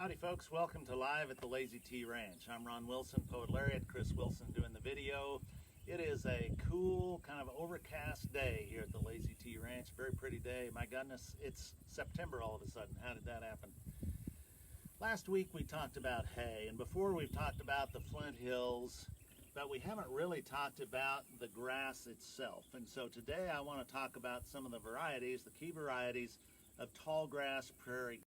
Howdy folks, welcome to Live at the Lazy T Ranch. I'm Ron Wilson, Poet Laureate, Chris Wilson doing the video. It is a cool, kind of overcast day here at the Lazy T Ranch. Very pretty day. My goodness, it's September all of a sudden. How did that happen? Last week we talked about hay, and before we've talked about the Flint Hills, but we haven't really talked about the grass itself. And so today I want to talk about some of the varieties, the key varieties of tall grass prairie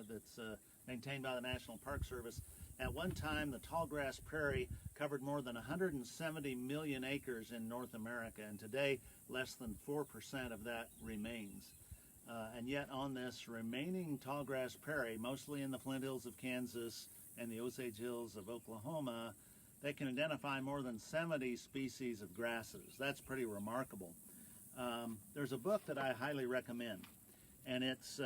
that's maintained by the National Park Service. At one time, the tallgrass prairie covered more than 170 million acres in North America, and today less than 4% of that remains. And yet on this remaining tallgrass prairie, mostly in the Flint Hills of Kansas and the Osage Hills of Oklahoma, they can identify more than 70 species of grasses. That's pretty remarkable. There's a book that I highly recommend, and it's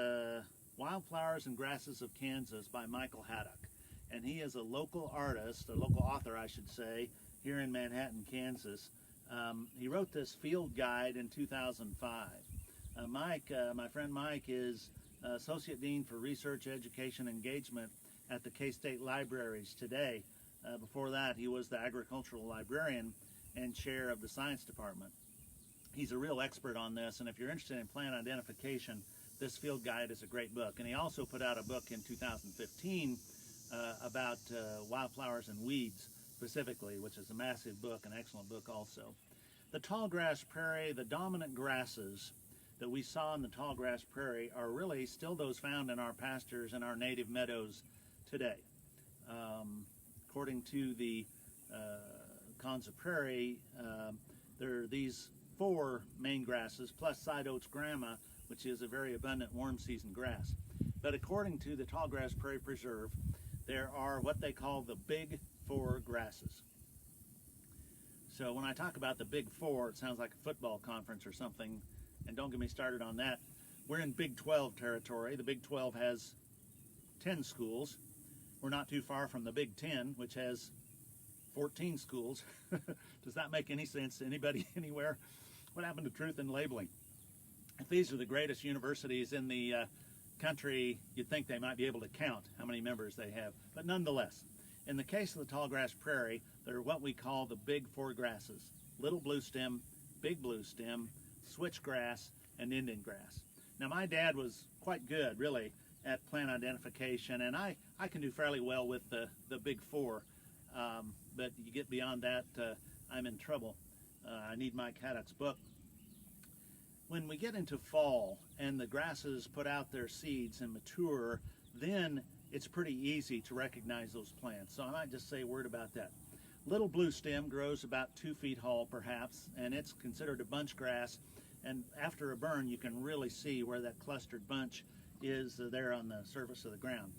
Wildflowers and Grasses of Kansas by Michael Haddock. And he is a local artist, a local author I should say, here in Manhattan, Kansas. He wrote this field guide in 2005. My friend Mike is Associate Dean for Research, Education, Engagement at the K-State Libraries today. Before that, he was the Agricultural Librarian and Chair of the Science Department. He's a real expert on this, and if you're interested in plant identification, this field guide is a great book. And he also put out a book in 2015 about wildflowers and weeds specifically, which is a massive book, an excellent book also. The tallgrass prairie, the dominant grasses that we saw in the tallgrass prairie are really still those found in our pastures and our native meadows today. According to the Konza Prairie, there are these four main grasses plus side oats grama, which is a very abundant warm season grass. But according to the Tallgrass Prairie Preserve, there are what they call the Big Four grasses. So when I talk about the Big Four, it sounds like a football conference or something, and don't get me started on that. We're in Big 12 territory. The Big 12 has 10 schools. We're not too far from the Big 10, which has 14 schools. Does that make any sense to anybody anywhere? What happened to truth in labeling? If these are the greatest universities in the country, you'd think they might be able to count how many members they have. But nonetheless, in the case of the tallgrass prairie, they're what we call the Big Four grasses: little bluestem, big bluestem, switchgrass, and Indian grass. Now, my dad was quite good, really, at plant identification, and I can do fairly well with the Big Four. But you get beyond that, I'm in trouble. I need Mike Haddock's book. When we get into fall and the grasses put out their seeds and mature, then it's pretty easy to recognize those plants. So I might just say a word about that. Little bluestem grows about 2 feet tall perhaps, and it's considered a bunch grass. And after a burn, you can really see where that clustered bunch is there on the surface of the ground.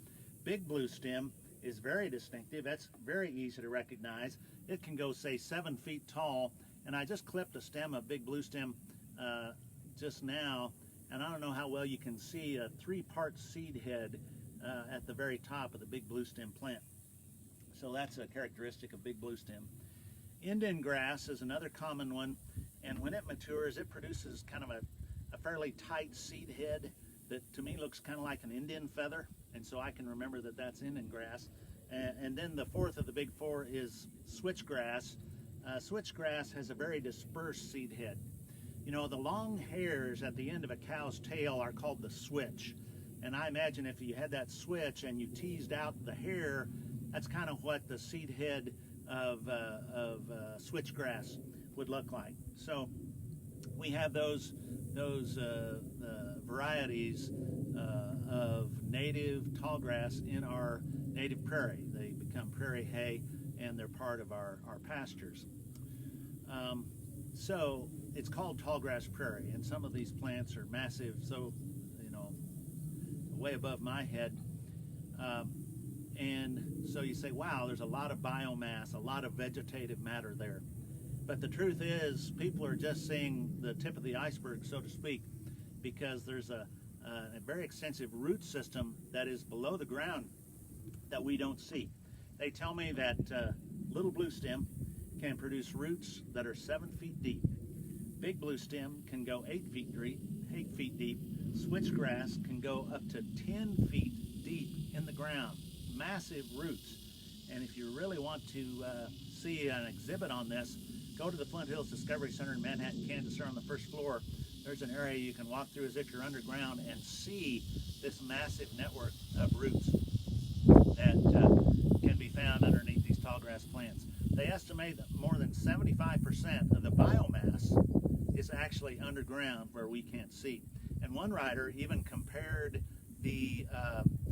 Big bluestem is very distinctive. That's very easy to recognize. It can go, say, 7 feet tall, and I just clipped a stem of big bluestem just now, and I don't know how well you can see a 3-part seed head at the very top of the big bluestem plant. So that's a characteristic of big bluestem. Indian grass is another common one, and when it matures, it produces kind of a fairly tight seed head that to me looks kind of like an Indian feather, and so I can remember that that's Indian grass. And then the fourth of the Big Four is switchgrass. Switchgrass has a very dispersed seed head. You know, the long hairs at the end of a cow's tail are called the switch. And I imagine if you had that switch and you teased out the hair, that's kind of what the seed head of switchgrass would look like. So we have those varieties of native tallgrass in our native prairie. They become prairie hay, and they're part of our pastures. So it's called tallgrass prairie, and some of these plants are massive, so, you know, way above my head. And so you say, wow, there's a lot of biomass, a lot of vegetative matter there. But the truth is, people are just seeing the tip of the iceberg, so to speak, because there's a very extensive root system that is below the ground that we don't see. They tell me that little bluestem can produce roots that are 7 feet deep. Big bluestem can go 8 feet deep. Switchgrass can go up to 10 feet deep in the ground, massive roots. And if you really want to see an exhibit on this, go to the Flint Hills Discovery Center in Manhattan, Kansas. There on the first floor, there's an area you can walk through as if you're underground and see this massive network of roots that can be found underneath these tall grass plants. They estimate that more than 75% of the biomass is actually underground where we can't see. And one writer even compared the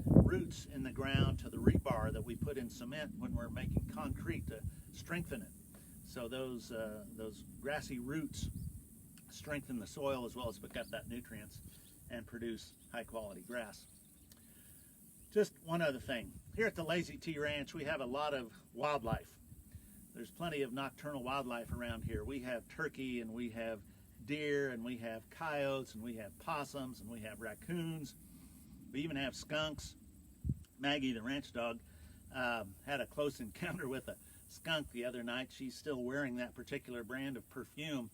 roots in the ground to the rebar that we put in cement when we're making concrete to strengthen it. So those grassy roots strengthen the soil as well as pick up that nutrients and produce high quality grass. Just one other thing. Here at the Lazy T Ranch, we have a lot of wildlife. There's plenty of nocturnal wildlife around here. We have turkey, and we have deer, and we have coyotes, and we have possums, and we have raccoons. We even have skunks. Maggie, the ranch dog, had a close encounter with a skunk the other night. She's still wearing that particular brand of perfume.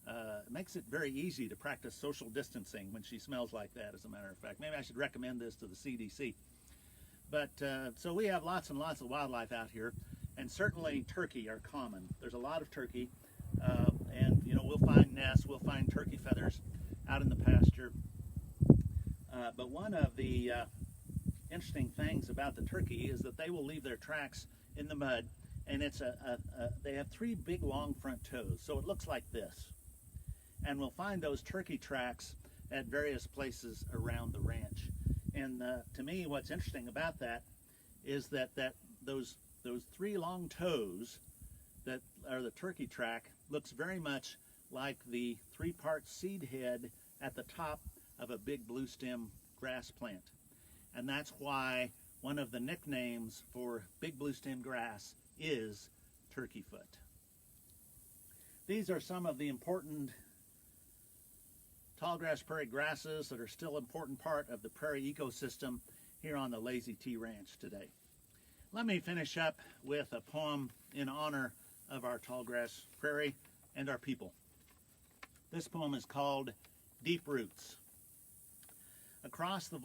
It makes it very easy to practice social distancing when she smells like that, as a matter of fact. Maybe I should recommend this to the CDC. But so we have lots and lots of wildlife out here, and certainly turkey are common. There's a lot of turkey, and you know, we'll find nests, we'll find turkey feathers out in the pasture. But one of the interesting things about the turkey is that they will leave their tracks in the mud, and it's they have three big long front toes, so it looks like this. And we'll find those turkey tracks at various places around the ranch. And to me, what's interesting about that is that those three long toes that are the turkey track looks very much like the three-part seed head at the top of a big blue stem grass plant. And that's why one of the nicknames for big blue stem grass is turkey foot. These are some of the important tallgrass prairie grasses that are still an important part of the prairie ecosystem here on the Lazy T Ranch today. Let me finish up with a poem in honor of our tallgrass prairie and our people. This poem is called Deep Roots. Across the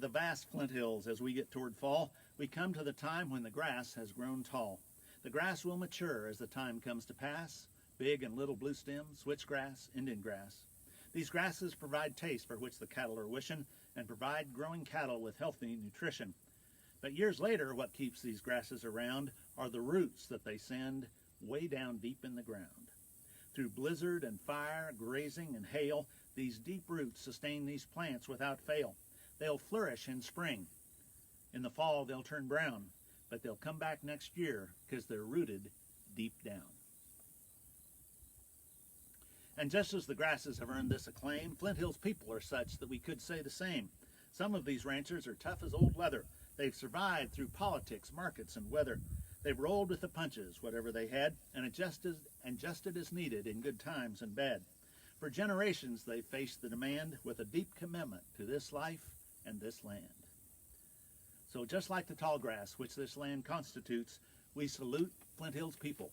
vast Flint Hills, as we get toward fall, we come to the time when the grass has grown tall. The grass will mature as the time comes to pass, big and little blue stem, switchgrass, Indian grass. These grasses provide taste for which the cattle are wishing and provide growing cattle with healthy nutrition. But years later, what keeps these grasses around are the roots that they send way down deep in the ground. Through blizzard and fire, grazing and hail, these deep roots sustain these plants without fail. They'll flourish in spring. In the fall, they'll turn brown, but they'll come back next year because they're rooted deep down. And just as the grasses have earned this acclaim, Flint Hills people are such that we could say the same. Some of these ranchers are tough as old leather. They've survived through politics, markets, and weather. They've rolled with the punches, whatever they had, and adjusted as needed in good times and bad. For generations, they've faced the demand with a deep commitment to this life and this land. So just like the tall grass which this land constitutes, we salute Flint Hills people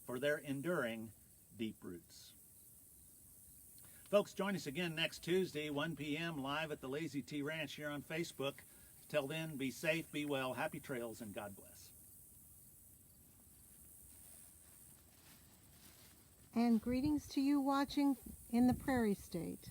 for their enduring deep roots. Folks, join us again next Tuesday, 1 p.m. live at the Lazy T Ranch here on Facebook. Till then, be safe, be well, happy trails, and God bless. And greetings to you watching in the Prairie State.